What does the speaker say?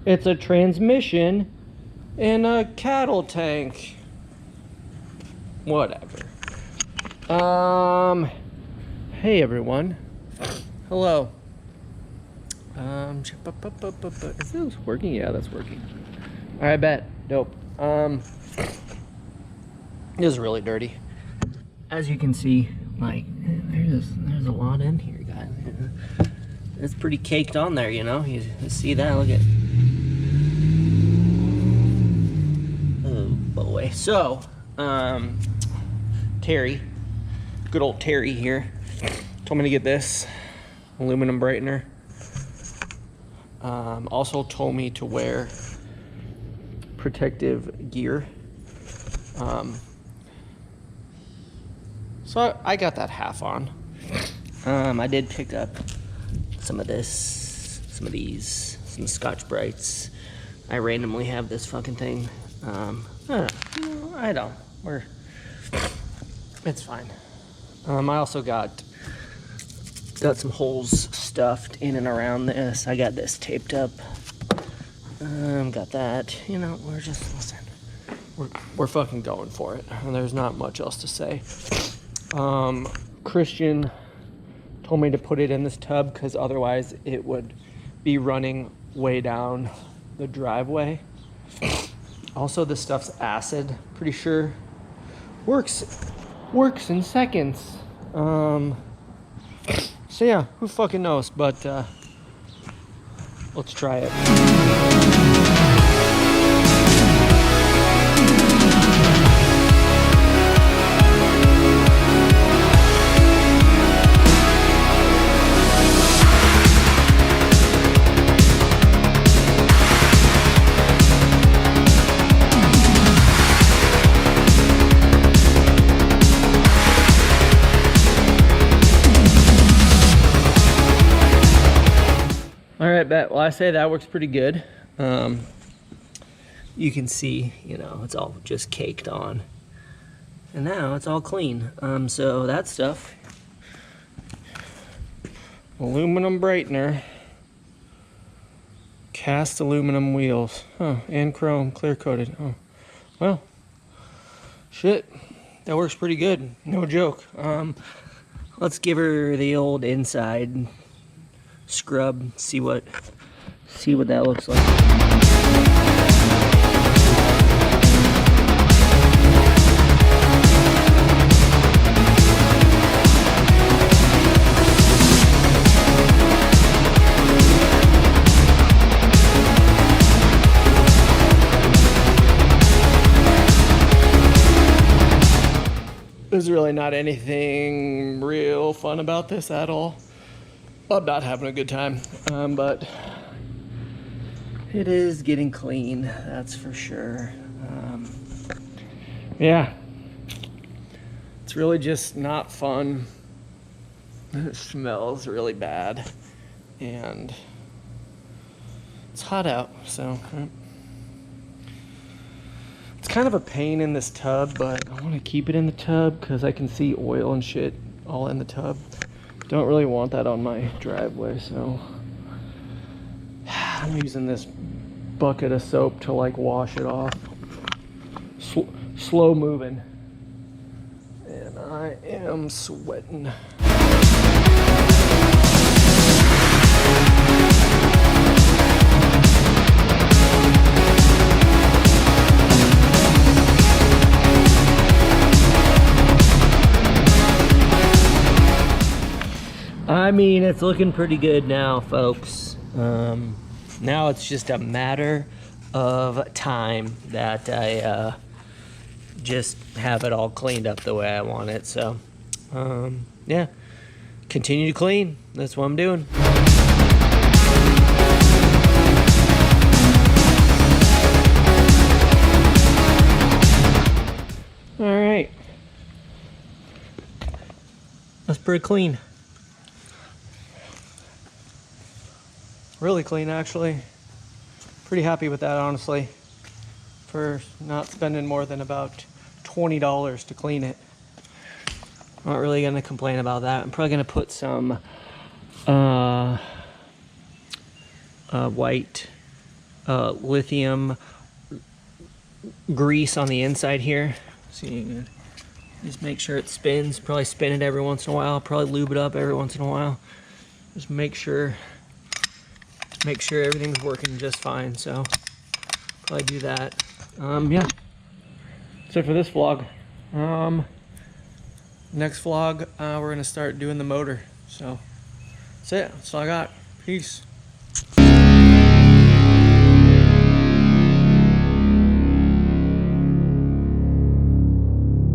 It's a transmission in a cattle tank. Whatever. Hey everyone. Hello. Is this working? Yeah, that's working. Alright, bet. Dope. It is really dirty. As you can see, like, there's a lot in here, guys. It's pretty caked on there, you know? You see that? Look at it. Oh boy. So, Terry, good old Terry here, told me to get this aluminum brightener. Also told me to wear protective gear. So I got that half on. I did pick up some of these Scotch Brights. I randomly have this fucking thing. It's fine. I also got some holes stuffed in and around this. I got this taped up. Got that. You know, listen. We're fucking going for it. There's not much else to say. Christian told me to put it in this tub because otherwise it would be running way down the driveway. Also, this stuff's acid, pretty sure. Works in seconds. So yeah, who fucking knows, but let's try it. Alright, bet. Well, I say that works pretty good. You can see, you know, it's all just caked on. And now it's all clean. So that stuff. Aluminum brightener. Cast aluminum wheels. Oh, and chrome, clear coated. Oh, well. Shit. That works pretty good. No joke. Let's give her the old inside scrub, see what that looks like. There's really not anything real fun about this at all. I'm not having a good time, but it is getting clean, that's for sure. Yeah, it's really just not fun. It smells really bad, and it's hot out, so it's kind of a pain in this tub, but I want to keep it in the tub because I can see oil and shit all in the tub. Don't really want that on my driveway, so I'm using this bucket of soap to like wash it off. Slow moving, and I am sweating. I mean, it's looking pretty good now, folks. Now it's just a matter of time that I just have it all cleaned up the way I want it. So, yeah, continue to clean. That's what I'm doing. All right. That's pretty clean. Really clean, actually. Pretty happy with that, honestly, for not spending more than about $20 to clean it. Not really gonna complain about that. I'm probably gonna put some white lithium grease on the inside here. So you can just make sure it spins. Probably spin it every once in a while. Probably lube it up every once in a while. Just make sure everything's working just fine. So probably do that. Yeah. So for this vlog, next vlog, we're gonna start doing the motor. So that's it. That's all I got. Peace.